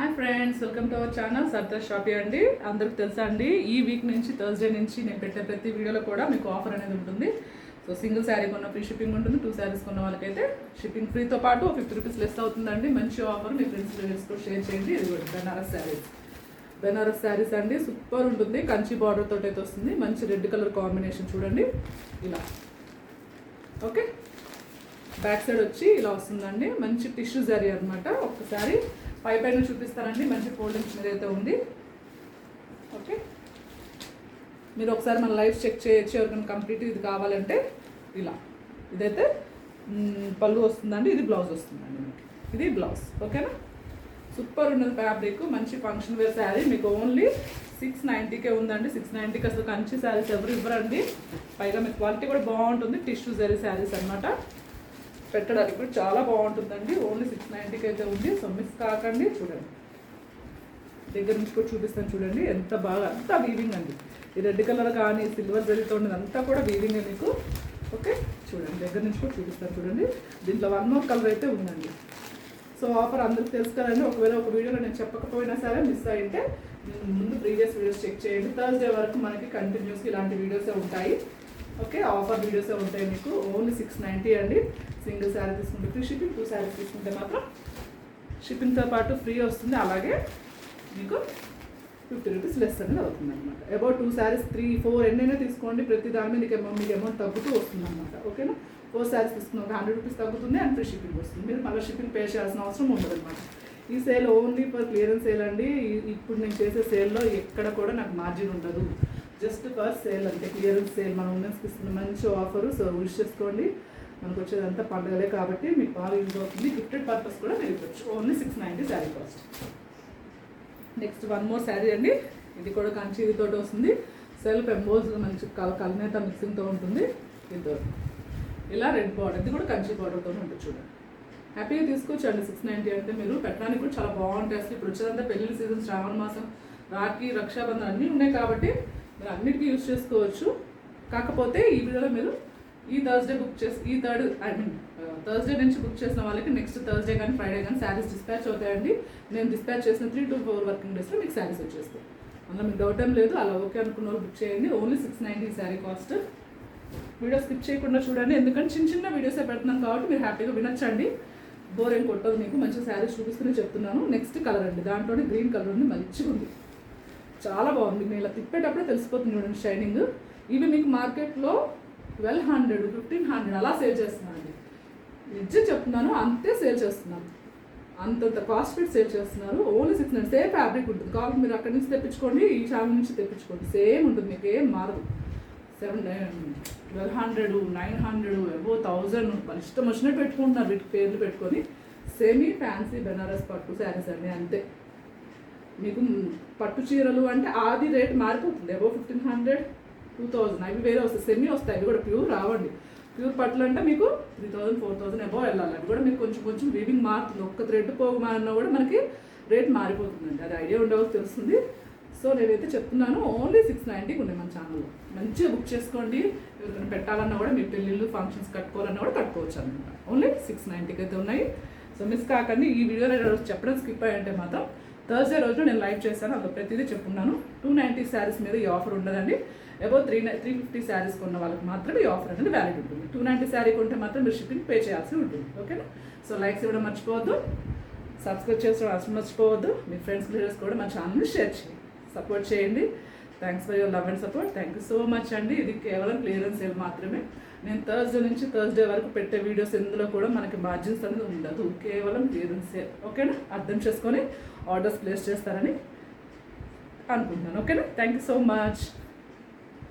Hi friends, welcome to our channel Sarda shoppy అండి. అందరికి తెలుసా అండి, ఈ వీక్ నుంచి థర్స్డే నుంచి నేను పెట్టే ప్రతి వీడియోలో కూడా మీకు ఆఫర్ అనేది ఉంటుంది. సో సింగిల్ శారీ కొన్న ఫ్రీ షిప్పింగ్ ఉంటుంది, 2 శారీస్ కొన్న వాళ్ళకైతే షిప్పింగ్ ఫ్రీతో పాటు 50 రూపీస్ లెస్ అవుతుందండి. మంచి ఆఫర్, మీ ఫ్రెండ్స్ కూడా షేర్ చేయండి. ఇది కూడా బెనారస్ శారీస్ అండి, సూపర్ ఉంటుంది. కంచి బార్డర్ తోటి అయితే వస్తుంది. మంచి రెడ్ కలర్ కాంబినేషన్ చూడండి ఇలా. ఓకే, బ్యాక్ సైడ్ వచ్చి ఇలా వస్తుందండి. మంచి టిష్యూ శారీ అనమాట. ఒక్కసారి పైన చూపిస్తానండి. మంచి ఫోల్డింగ్స్ మీద అయితే ఉంది. ఓకే, మీరు ఒకసారి మన లైఫ్ చెక్ చేయొచ్చు. ఎవరికైనా కంప్లీట్ ఇది కావాలంటే ఇలా. ఇదైతే పళ్ళు వస్తుందండి, ఇది బ్లౌజ్ వస్తుందండి. మీకు ఇది బ్లౌజ్. ఓకేనా, సూపర్ ఉన్నది ఫ్యాబ్రిక్. మంచి ఫంక్షన్ వేర్ శారీ. మీకు ఓన్లీ 690కే ఉందండి. 690కి అసలు కంచి శారీస్ ఎవరు ఇవ్వరండి. పైగా మీకు క్వాలిటీ కూడా బాగుంటుంది. టిష్యూ జరీ శారీస్ అనమాట. పెట్టడానికి కూడా చాలా బాగుంటుందండి. ఓన్లీ 690కి అయితే ఉంది. సో మిస్ కాకండి. చూడండి, దగ్గర నుంచి కూడా చూపిస్తాను. చూడండి ఎంత బాగా, అంతా వీవింగ్ అండి. ఈ రెడ్ కలర్ కానీ సిల్వర్ జరీతో ఉన్నది అంతా కూడా వీవింగ్ మీకు. ఓకే, చూడండి దగ్గర నుంచి కూడా చూపిస్తాను. చూడండి, దీంట్లో 1 more కలర్ అయితే ఉందండి. సో ఆఫర్ అందరికి తెలుసు కదండి. ఒకవేళ ఒక వీడియోలో నేను చెప్పకపోయినా సరే మిస్ అయింటే ముందు ప్రీవియస్ వీడియోస్ చెక్ చేయండి. థర్స్డే వరకు మనకి కంటిన్యూస్గా ఇలాంటి వీడియోసే ఉంటాయి. ఓకే, ఆఫర్ వీడియోసే ఉంటాయి మీకు. ఓన్లీ 690 అండి. సింగిల్ శారీ తీసుకుంటే ఫ్రీ షిప్పింగ్, 2 శారీస్ తీసుకుంటే మాత్రం షిప్పింగ్తో పాటు ఫ్రీ వస్తుంది. అలాగే మీకు 50 రూపీస్ లెస్ అనేది అవుతుంది అనమాట. అబౌట్ 2 శారీస్ 3, 4 ఎన్నైనా తీసుకోండి. ప్రతి దాని మీద మీకు అమౌంట్ తగ్గుతూ వస్తుంది అనమాట. ఓకేనా, 4 శారీస్ తీసుకున్న 100 రూపీస్ తగ్గుతుంది అండ్ ఫ్రీ షిప్పింగ్ వస్తుంది. మీరు మళ్ళీ షిప్పింగ్ పే చేయాల్సిన అవసరం ఉండదు అనమాట. ఈ sale only for clearance sale అండి. ఇప్పుడు నేను చేసే సేల్లో ఎక్కడ కూడా నాకు మార్జిన్ ఉండదు. జస్ట్ ఫర్ సేల్ అంటే క్లియరెన్స్ సేల్. మనం ఉమెన్స్కి ఇస్తున్న మంచి ఆఫరు. సో యూజ్ చేసుకోండి. మనకు వచ్చేదంతా పండుగలే కాబట్టి మీకు బాగా యూజ్ అవుతుంది. గిఫ్టెడ్ పర్పస్ కూడా మీరు ఇవ్వచ్చు. Only 690 sari cost. Next 1 more sari అండి. ఇది కూడా కంచి ఇదితో వస్తుంది. సెల్ఫ్ ఎంబోజ్ మంచి కల్నేత మిక్సింగ్తో ఉంటుంది. ఇదితో ఇలా రెడ్ బార్డర్, ఇది కూడా కంచి బార్డర్తో ఉంటుంది. చూడండి, హ్యాపీగా తీసుకోవచ్చండి. 690 అంటే మీరు పెట్టడానికి కూడా చాలా బాగుంటాయి. అసలు ఇప్పుడు వచ్చేదంతా పెళ్లి సీజన్, శ్రావణ మాసం, రాఖీ, రక్షాబంధన్ అన్నీ ఉన్నాయి కాబట్టి మీరు అన్నిటికీ యూజ్ చేసుకోవచ్చు. కాకపోతే ఈ వీడియోలో మీరు ఈ థర్స్డే బుక్ చేసి థర్స్డే నుంచి బుక్ చేసిన వాళ్ళకి నెక్స్ట్ థర్స్డే కానీ ఫ్రైడే కానీ శారీస్ డిస్పాచ్ అవుతాయండి. నేను డిస్పాచ్ చేసిన 3 to 4 వర్కింగ్ డేస్లో మీకు శారీస్ వచ్చేస్తాయి. అందులో మీకు డౌట్ ఏం లేదు. అలా ఓకే అనుకున్న వాళ్ళు బుక్ చేయండి. Only 690 sari cost. Video skip చేయకుండా చూడండి, ఎందుకంటే చిన్న వీడియోసే పెడుతున్నాను కాబట్టి మీరు హ్యాపీగా వినొచ్చండి. బోర్ ఏం కొట్టదు మీకు. మంచి శారీస్ చూపిస్తూనే చెప్తున్నాను. నెక్స్ట్ కలర్ అండి, దాంట్లోనే గ్రీన్ కలర్ ఉంది. మంచిగా ఉంది, చాలా బాగుంది. నేను ఇలా తిప్పేటప్పుడే తెలిసిపోతుంది చూడండి షైనింగ్. ఇవి మీకు మార్కెట్లో 1200, 1500 అలా సేల్ చేస్తున్నాను అండి. నిజం చెప్తున్నాను, అంతే సేల్ చేస్తున్నాను. అంతంత కాస్ట్ పెట్టి సేల్ చేస్తున్నారు. ఓన్లీ 690. సేమ్ ఫ్యాబ్రిక్ ఉంటుంది. కాబట్టి మీరు అక్కడి నుంచి తెప్పించుకోండి, ఈ ఛానల్ నుంచి తెప్పించుకోండి. సేమ్ ఉంటుంది, మీకు ఏం మారదు. 1200, 900, అబో 1000 మన ఇష్టం వచ్చినట్టు పెట్టుకుంటున్నారు. వీటికి పేర్లు పెట్టుకొని సెమీ ఫ్యాన్సీ బెనారస్ పట్టు శారీస్ అండి. అంతే. మీకు పట్టు చీరలు అంటే ఆది రేట్ మారిపోతుంది. అబో 1500, 2000 అవి వేరే వస్తాయి. సెమీ వస్తాయి, అవి కూడా ప్యూర్ రావండి. ప్యూర్ పట్లు అంటే మీకు 3000, 4000 అబో వెళ్ళాలి. అవి కూడా మీకు కొంచెం వీవింగ్ మారుతుంది. ఒక్క థ్రెడ్ పోగమన్నా కూడా మనకి రేట్ మారిపోతుందండి. అది ఐడియా ఉండవచ్చు, తెలుస్తుంది. సో నేనైతే చెప్తున్నాను, ఓన్లీ 690కి ఉన్నాయి మన ఛానల్లో. మంచిగా బుక్ చేసుకోండి. ఎవరికైనా పెట్టాలన్నా కూడా మీ పెళ్ళిళ్ళు, ఫంక్షన్స్ కట్టుకోవాలన్నా కూడా కట్టుకోవచ్చు అనమాట. ఓన్లీ 690కి అయితే ఉన్నాయి. సో మిస్ కాకండి. ఈ వీడియోలో చెప్పడం స్కిప్ అయ్యంటే మాత్రం థర్స్డే రోజు నేను లైవ్ చేశాను, అందులో ప్రతిదీ చెప్పుకున్నాను. 290 శారీస్ మీద ఈ ఆఫర్ ఉండదండి. అబౌట్ 350 శారీస్ కొన్న వాళ్ళకి మాత్రమే ఈ ఆఫర్ అనేది వ్యాలిడ్ ఉంటుంది. 290 శారీ కొంటే మాత్రం మీరు షిప్పింగ్ పే చేయాల్సి ఉంటుంది. ఓకేనా, సో లైక్స్ ఇవ్వడం మర్చిపోవద్దు, సబ్స్క్రైబ్ చేసుకోవడం అసలు మర్చిపోవద్దు. మీ ఫ్రెండ్స్ లీడర్స్ కూడా మా ఛానల్ని షేర్ చేయండి, సపోర్ట్ చేయండి. Thanks for your love and support. Thank you so much అండి. ఇది కేవలం క్లియరెన్స్ సేల్ మాత్రమే. నేను థర్స్డే నుంచి థర్స్డే వరకు పెట్టే వీడియోస్ ఎందులో కూడా మనకి మార్జిన్స్ అనేది ఉండదు. కేవలం క్లియరెన్స్ సేల్. ఓకేనా, అర్థం చేసుకొని ఆర్డర్స్ ప్లేస్ చేస్తారని అనుకుంటున్నాను. ఓకేనా, థ్యాంక్ యూ సో మచ్.